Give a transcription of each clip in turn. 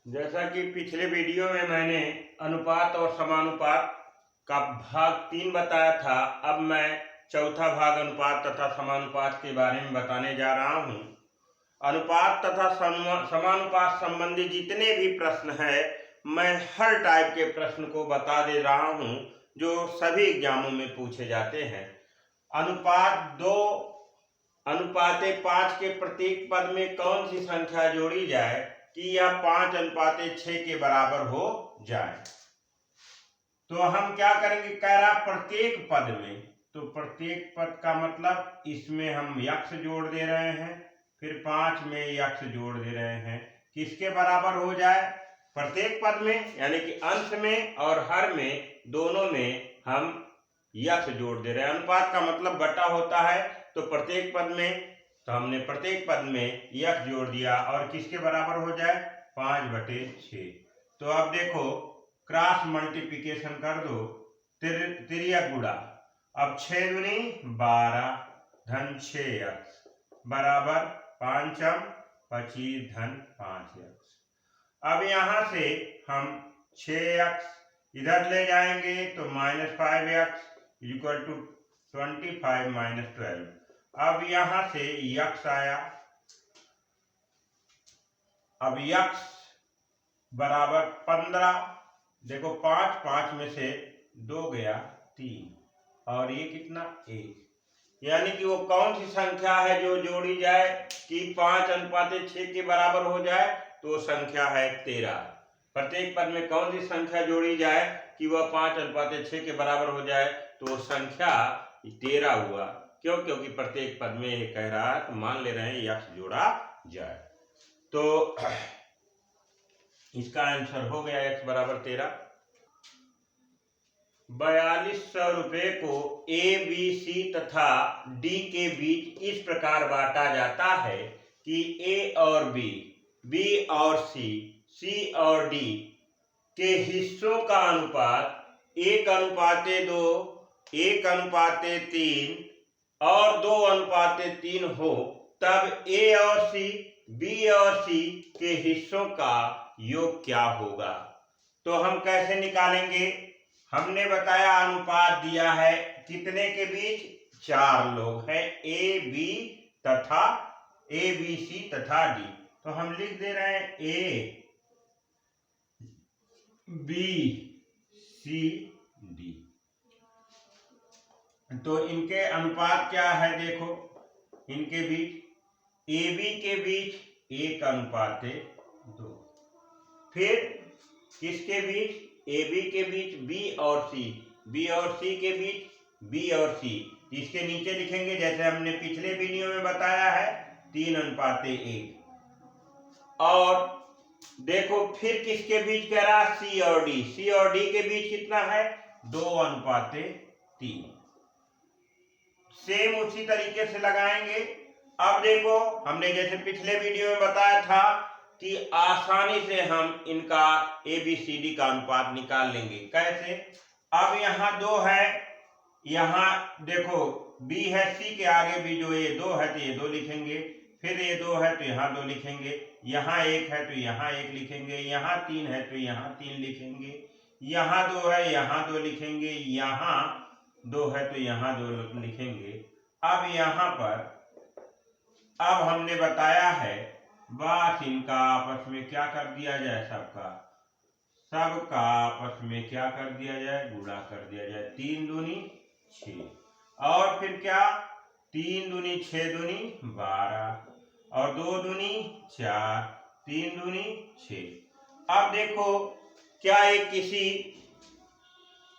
जैसा कि पिछले वीडियो में मैंने अनुपात और समानुपात का भाग 3 बताया था, अब मैं चौथा भाग अनुपात तथा समानुपात के बारे में बताने जा रहा हूं। अनुपात तथा समानुपात संबंधी जितने भी प्रश्न हैं, मैं हर टाइप के प्रश्न को बता दे रहा हूं जो सभी एग्जामों में पूछे जाते हैं। अनुपात 2 अनुपाते 5 के प्रत्येक पद में कौन सी संख्या जोड़ी जाए कि यह 5 अनुपाते 6 के बराबर हो जाए। तो हम क्या करेंगे, कह रहा प्रत्येक पद में, तो प्रत्येक पद का मतलब इसमें हम यक्ष जोड़ दे रहे हैं, फिर 5 में यक्ष जोड़ दे रहे हैं, किसके बराबर हो जाए, प्रत्येक पद में यानी कि अंश में और हर में, दोनों में हम यक्ष जोड़ दे रहे हैं। अनुपात का मतलब बटा होता है, तो प्रत्येक पद में, तो हमने प्रत्येक पद में यक्ष जोड़ दिया और किसके बराबर हो जाए, 5/6। तो अब देखो क्रॉस मल्टीप्लिकेशन कर दो, तिर्यक गुणा, अब 6 दूनी 12 धन 6x बराबर 5m 25 धन 5x। अब यहां से हम 6x इधर ले जाएंगे तो -5x इक्वल टू 25 - 12। अब यहां से यक्ष आया, अब यक्ष बराबर 15, देखो 5 में से 2 गया 3 और ये कितना 1, यानी कि वो कौन सी संख्या है जो जोड़ी जाए कि 5/6 के बराबर हो जाए, तो वो संख्या है 13। प्रत्येक पद में कौन सी संख्या जोड़ी जाए कि वह 5/6 के बराबर हो जाए, तो वो संख्या 13 हुआ। क्यों? क्योंकि प्रत्येक पद में ये कह रहा है, तो मान ले रहे हैं यक्ष जोड़ा जाए। तो इसका आंसर हो गया x बराबर 13। 4200 रुपए को ए बी सी तथा डी के बीच इस प्रकार बांटा जाता है कि ए और बी, बी और सी, सी और डी के हिस्सों का अनुपात 1/2, 1/3 और 2/3 हो, तब ए और सी, बी और सी के हिस्सों का योग क्या होगा। तो हम कैसे निकालेंगे, हमने बताया अनुपात दिया है कितने के बीच, 4 लोग हैं, ए बी सी तथा डी। तो हम लिख दे रहे हैं ए बी सी डी। तो इनके अनुपात क्या है, देखो इनके बीच, ए बी के बीच 1/2, फिर किसके बीच, ए बी के बीच बी और सी, बी और सी के बीच बी और सी, इसके नीचे लिखेंगे जैसे हमने पिछले वीडियो में बताया है 3/1। और देखो फिर किसके बीच कह रहा, सी और डी, सी और डी के बीच कितना है, 2/3। सेम उसी तरीके से लगाएंगे। अब देखो हमने जैसे पिछले वीडियो में बताया था कि आसानी से हम इनका ABCD का अनुपात निकाल लेंगे। कैसे, अब यहाँ 2 है, यहाँ देखो B है, C के आगे भी जो ये 2 है तो ये 2 लिखेंगे, फिर ये 2 है तो यहाँ 2 लिखेंगे, यहाँ 1 है तो यहाँ 1 लिखेंगे, यहाँ 3 है तो यहाँ 3 लिखेंगे, यहाँ 2 है यहाँ 2 लिखेंगे, यहाँ 2 है तो यहाँ 2 लिखेंगे। अब यहाँ पर अब हमने बताया है बस इनका आपस में क्या कर दिया जाए, सबका आपस में क्या कर दिया जाए, गुणा कर दिया जाए। 3 दूनी 6 और फिर क्या, 3 दूनी 6 दूनी 12 और 2 दूनी 4, 3 दूनी 6। अब देखो क्या ये किसी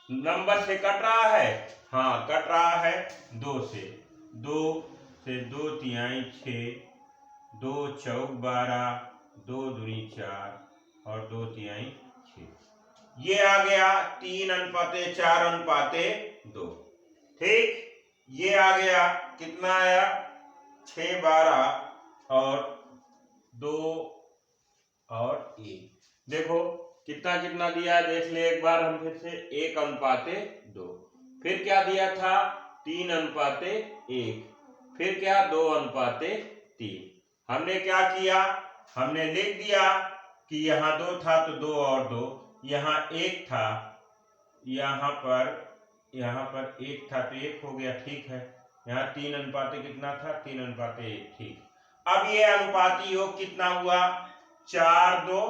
नंबर से कट रहा है, हाँ कट रहा है 2 से, 2 3 6, 2 चौक 12, 2 दूनी 4 और 2 3 6। ये आ गया 3/4/2। ठीक, ये आ गया कितना आया, 6 12 और 2 और 1। देखो कितना कितना दिया है, देख ले एक बार हम फिर से, 1/2, फिर क्या दिया था 3/1, फिर क्या 2/3। हमने क्या किया, हमने लिख दिया कि यहाँ 2 था तो 2 और 2, यहाँ 1 था, यहाँ पर 1 था तो 1 हो गया, ठीक है। यहाँ 3 अनुपाते कितना था, 3 अनुपाते 1, ठीक। अब ये अनुपाती योग कितना हुआ, 4 2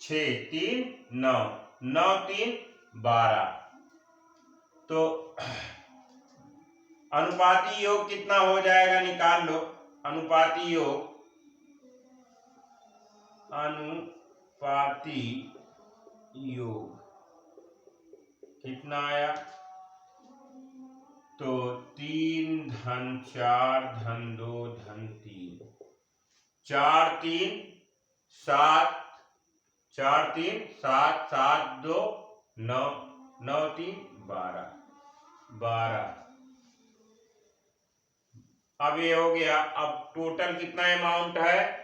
6 3 9, 9 3 12। तो अनुपाती योग कितना हो जाएगा, निकाल लो। अनुपाती योग कितना आया, तो 3 धन 4 धन 2 धन 3, 4 3 7, 4 3 7 7 2 9, 9 3 12, 12। अब ये हो गया। अब टोटल कितना अमाउंट है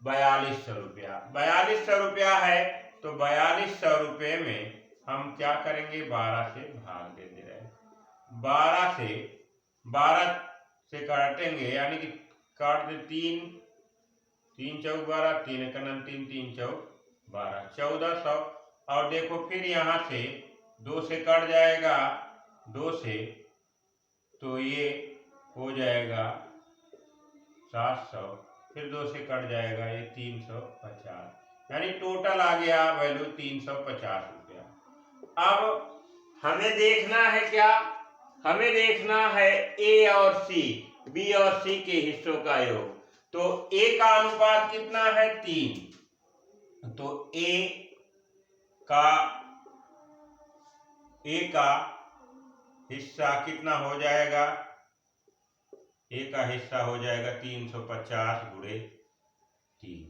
4200 रुपया। 4200 रुपया है तो 4200 रुपये में हम क्या करेंगे, 12 से भाग दे दे रहे हैं। 12 से काटेंगे, यानी कि काट दे 3 3 चौक 12, 3 एक 3 3 चौक 12, 1400। और देखो फिर यहाँ से 2 से कट जाएगा, 2 से, तो ये हो जाएगा 700, फिर 2 से कट जाएगा ये 350, यानी टोटल आ गया वैल्यू 350 रुपया। अब हमें देखना है क्या, हमें देखना है ए और सी, बी और सी के हिस्सों का योग। तो ए का अनुपात कितना है 3, तो ए का हिस्सा कितना हो जाएगा, ए का हिस्सा हो जाएगा 350 गुणे 3,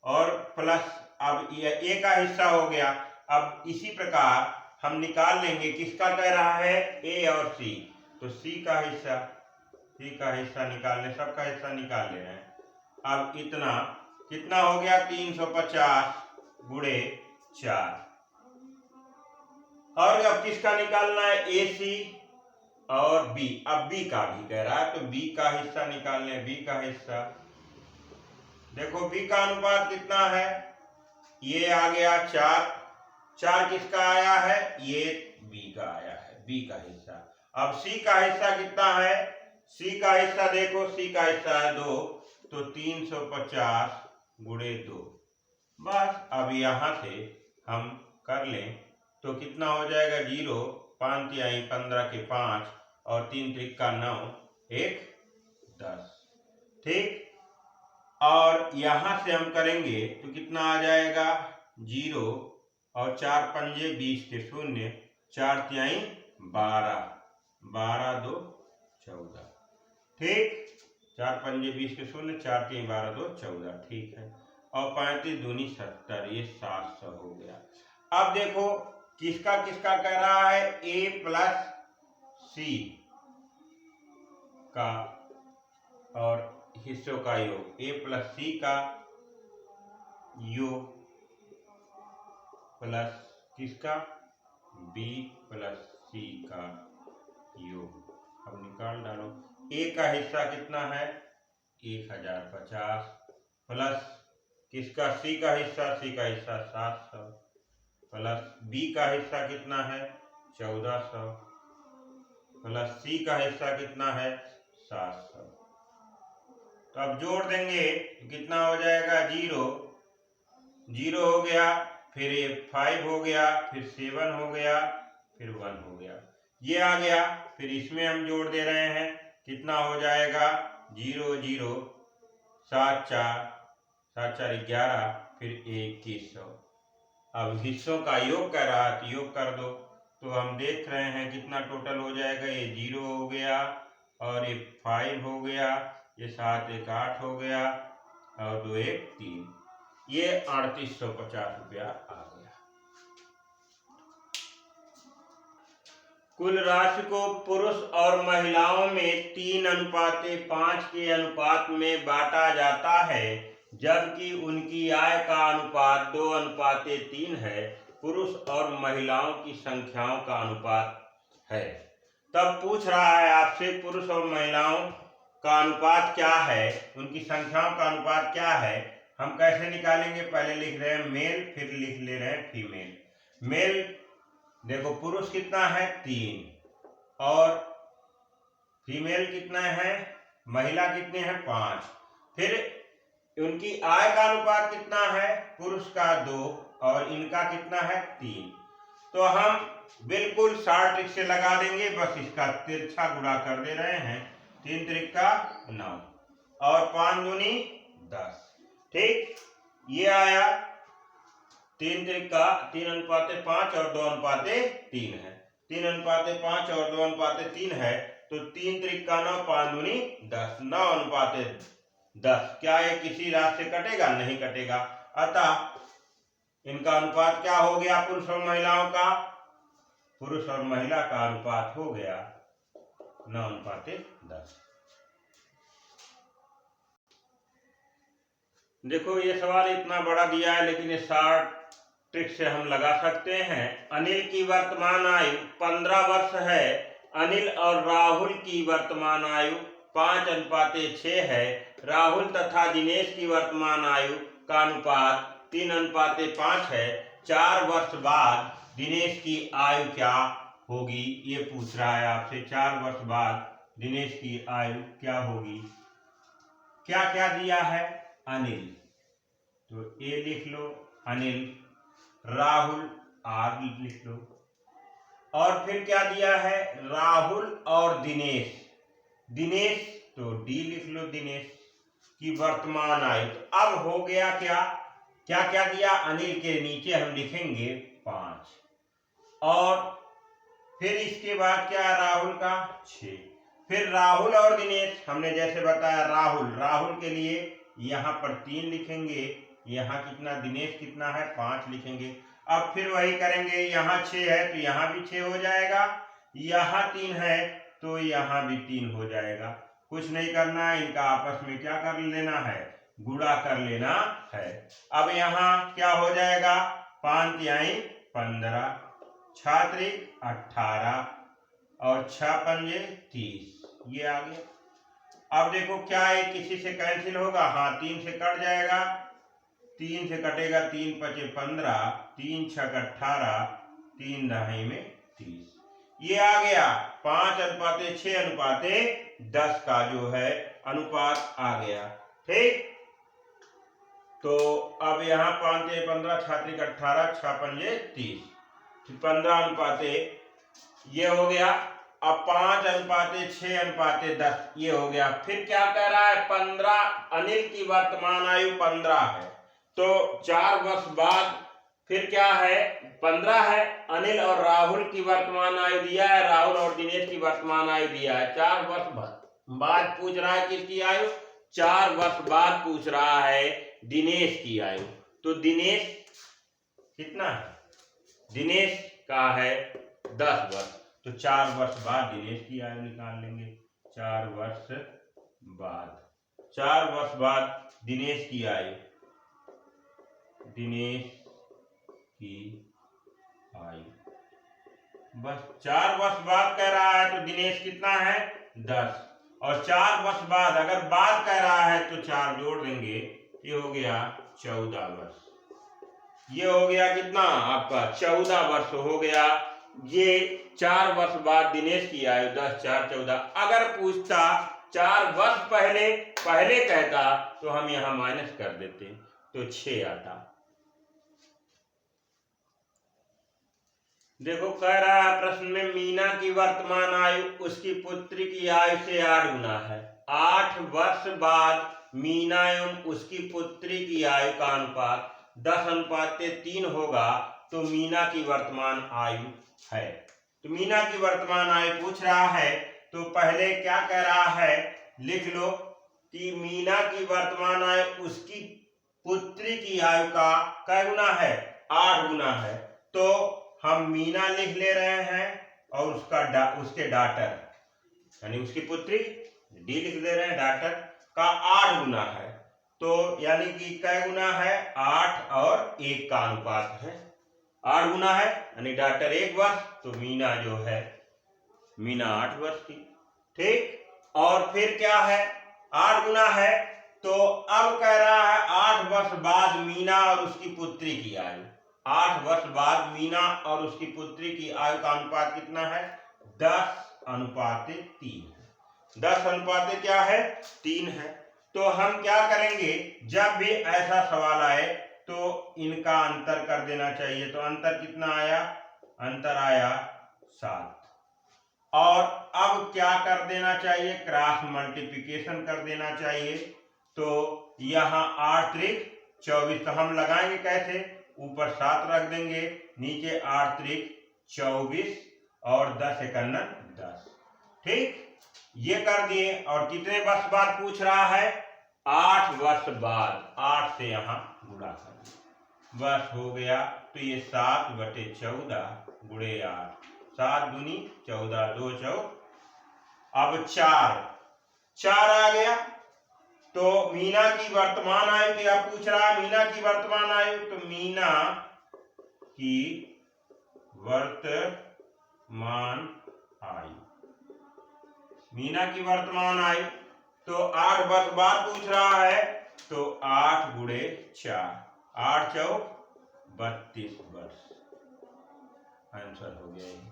और प्लस, अब ए का हिस्सा हो गया। अब इसी प्रकार हम निकाल लेंगे, किसका कह रहा है, ए और सी, तो सी का हिस्सा निकालने, सबका हिस्सा निकाल लेना है। अब इतना कितना हो गया, 350 गुणे 4। और अब किसका निकालना है, ए सी और बी। अब बी का भी कह रहा है तो बी का हिस्सा निकालने, बी का हिस्सा। देखो बी का अनुपात कितना है, ये आ गया 4, 4 किसका आया है, ये बी का आया है, बी का हिस्सा। अब सी का हिस्सा कितना है, सी का हिस्सा देखो, सी का हिस्सा है 2, तो 350 गुणे 2। बस अब यहां से हम कर लें तो कितना हो जाएगा, 0, 5 तिहाई 15 के 5 और 3 त्रिका 9, 1 10, ठीक। और यहां से हम करेंगे तो कितना आ जाएगा, 0 और 4 पंजे 20 के 0, 4 तिहाई 12, 12 2 14, ठीक। 4 पंजे 20 के 0, 4 तिहाई 12 2 14, ठीक है। और 35 दूनी 70, ये 700 हो गया। अब देखो किसका किसका कह रहा है, ए प्लस सी का और हिस्सों का योग, ए प्लस सी का योग प्लस किसका, बी प्लस सी का योग। अब निकाल डालो, ए का हिस्सा कितना है 1050 प्लस किसका, सी का हिस्सा 700 प्लस बी का हिस्सा कितना है 1400 प्लस सी का हिस्सा कितना है 700। तो अब जोड़ देंगे तो कितना हो जाएगा, 0 0 हो गया, फिर ये 5 हो गया, फिर 7 हो गया, फिर 1 हो गया, ये आ गया। फिर इसमें हम जोड़ दे रहे हैं, कितना हो जाएगा, 0 0 7 4 7 4 11, फिर 2100। अब हिस्सों का योग कर रहा है तो योग कर दो, तो हम देख रहे हैं कितना टोटल हो जाएगा, ये 0 हो गया और ये 5 हो गया, ये 7 1 8 हो गया और 2 1 3, ये 3850 रुपया आ गया। कुल राशि को पुरुष और महिलाओं में 3:5 के अनुपात में बांटा जाता है, जबकि उनकी आय का अनुपात 2:3 है। पुरुष और महिलाओं की संख्याओं का अनुपात है। तब पूछ रहा है आपसे पुरुष और महिलाओं का अनुपात क्या है, उनकी संख्याओं का अनुपात क्या है। हम कैसे निकालेंगे? पहले लिख रहे हैं मेल, फिर लिख ले रहे हैं फीमेल। मेल देखो पुरुष कितना है 3 और फीमेल कितना है, महिला कितने हैं 5। फिर उनकी आय का अनुपात कितना है? पुरुष का 2 और इनका कितना है 3। तो हम बिल्कुल शॉर्ट ट्रिक से लगा देंगे, बस इसका तिरछा गुणा कर दे रहे हैं। 3 त्रिका 9 और 5 दूनी 10। ठीक, ये आया 3 त्रिका 3:5 और 2:3 है। 3:5 और 2:3 है, तो 3 त्रिका 9, 5 दूनी 10, 9:10। क्या ये किसी राशि से कटेगा? नहीं कटेगा। अतः इनका अनुपात क्या हो गया? पुरुष और महिलाओं का, पुरुष और महिला का अनुपात हो गया 9:10। देखो ये सवाल इतना बड़ा दिया है, लेकिन ये शॉर्ट ट्रिक से हम लगा सकते हैं। अनिल की वर्तमान आयु 15 वर्ष है। अनिल और राहुल की वर्तमान आयु 5:6 है। राहुल तथा दिनेश की वर्तमान आयु का अनुपात 3:5 है। 4 वर्ष बाद दिनेश की आयु क्या होगी? ये पूछ रहा है आपसे। 4 वर्ष बाद दिनेश की आयु क्या होगी? क्या क्या दिया है? अनिल, तो ए लिख लो अनिल, राहुल आर लिख लो, और फिर क्या दिया है? राहुल और दिनेश, दिनेश तो डी लिख लो, दिनेश की वर्तमान आयु। अब हो गया क्या क्या क्या दिया? अनिल के नीचे हम लिखेंगे 5 और फिर इसके बाद क्या है? राहुल का 6। फिर राहुल और दिनेश, हमने जैसे बताया राहुल के लिए यहाँ पर 3 लिखेंगे, यहाँ कितना? दिनेश कितना है? 5 लिखेंगे। अब फिर वही करेंगे, यहाँ 6 है तो यहाँ भी 6 हो जाएगा, यहाँ 3 है तो यहाँ भी 3 हो जाएगा। कुछ नहीं करना है, इनका आपस में क्या कर लेना है? गुणा कर लेना है। अब यहाँ क्या हो जाएगा? 5 तिहाई 15, 6 त्रिक 18 और 6 पंजे 30, ये आ गया। अब देखो क्या है, किसी से कैंसिल होगा? हाँ, 3 से कट जाएगा, 3 से कटेगा, 3 पचे 15, 3 छक 18, 3 दहाई में 30। ये आ गया 5:6:10 का जो है अनुपात आ गया। ठीक, तो अब यहाँ 5 से 15, 6 त्रिक 18, 6 पंजे 30, 15:, ये हो गया। अब 5:6:10 ये हो गया। फिर क्या कह रहा है? 15, अनिल की वर्तमान आयु 15 है, तो 4 वर्ष बाद फिर क्या है? 15 है। अनिल और राहुल की वर्तमान आयु दिया है, राहुल और दिनेश की वर्तमान आयु दिया है। 4 वर्ष बाद पूछ रहा है किसकी आयु? 4 वर्ष बाद पूछ रहा है दिनेश की आयु। तो दिनेश कितना है? दिनेश का है 10 वर्ष, तो 4 वर्ष बाद दिनेश की आयु निकाल लेंगे। 4 वर्ष बाद दिनेश की आयु, दिनेश की आयु, बस 4 वर्ष बाद कह रहा है तो दिनेश कितना है? 10, और 4 वर्ष बाद अगर बाद कह रहा है तो 4 जोड़ देंगे, ये हो गया 14 वर्ष। ये हो गया कितना आपका? 14 वर्ष हो गया। ये 4 वर्ष बाद दिनेश की आयु 10, 4, 14। अगर पूछता 4 वर्ष पहले कहता तो हम यहां माइनस कर देते तो 6 आता। देखो कह रहा है प्रश्न में, मीना की वर्तमान आयु उसकी पुत्री की आयु से 8 गुना है। 8 वर्ष बाद मीना एवं उसकी पुत्री की आयु का अनुपात 10:3 होगा, तो मीना की वर्तमान आयु है। तो मीना की वर्तमान आयु पूछ रहा है, तो पहले क्या कह रहा है? लिख लो कि मीना की वर्तमान आयु उसकी पुत्री की आयु का क्या गुना है? 8 गुना है। तो हम मीना लिख ले रहे हैं और उसके डॉटर यानी उसकी पुत्री डी लिख दे रहे हैं, डॉटर का 8 गुना है। तो यानी कि कै गुना है? 8 और 1 का अनुपात है। 8 गुना है यानी डॉटर 1 वर्ष, तो मीना जो है मीना 8 वर्ष की। ठीक, और फिर क्या है? 8 गुना है तो अब कह रहा है 8 वर्ष बाद मीना और उसकी पुत्री की आयु। 8 वर्ष बाद मीना और उसकी पुत्री की आयु का अनुपात कितना है? 10:3। 10 क्या है? 3 है। तो हम क्या करेंगे, जब भी ऐसा सवाल आए तो इनका अंतर कर देना चाहिए। तो अंतर कितना आया? अंतर आया 7। और अब क्या कर देना चाहिए? क्रॉस मल्टीप्लिकेशन कर देना चाहिए। तो यहाँ 8 त्रिक 24। तो हम लगाएंगे कैसे? ऊपर 7 रख देंगे, नीचे 8 त्रिक 24 और 10 एकन्ना 10। ठीक, ये कर दिए। और कितने वर्ष बाद पूछ रहा है? 8 वर्ष बाद। 8 से यहाँ गुणा कर दिया, वर्ष हो गया। तो ये 7/14 गुणे 8, 7 दूनी 14, 2 4। अब 4 आ गया। तो मीना की वर्तमान आयु क्या पूछ रहा है? मीना की वर्तमान आयु। तो मीना की वर्तमान आयु, मीना की वर्तमान आयु। तो 8 वर्ष बाद पूछ रहा है। तो 8 गुणे 4, 8 चौक 32 वर्ष। आंसर हो गया ये।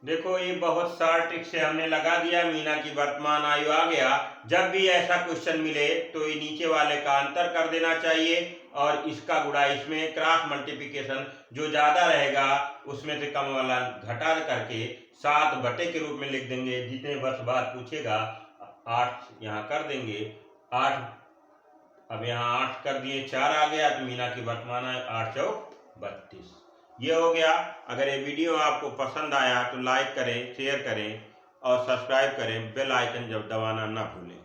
देखो, ये बहुत सार ट्रिक से हमने लगा दिया। मीना की वर्तमान आयु आ गया। जब भी ऐसा क्वेश्चन मिले तो ये नीचे वाले का अंतर कर देना चाहिए और इसका गुणा इसमें, क्रॉस मल्टीप्लिकेशन जो ज्यादा रहेगा उसमें से कम वाला घटा करके 7 बटे के रूप में लिख देंगे। जितने वर्ष बाद पूछेगा 8 यहाँ कर देंगे। 8, अब यहाँ 8 कर दिए, 4 आ गया। तो मीना की वर्तमान आयु 8 चौक 32। ये हो गया। अगर ये वीडियो आपको पसंद आया तो लाइक करें, शेयर करें और सब्सक्राइब करें। बेल आइकन जब दबाना ना भूलें।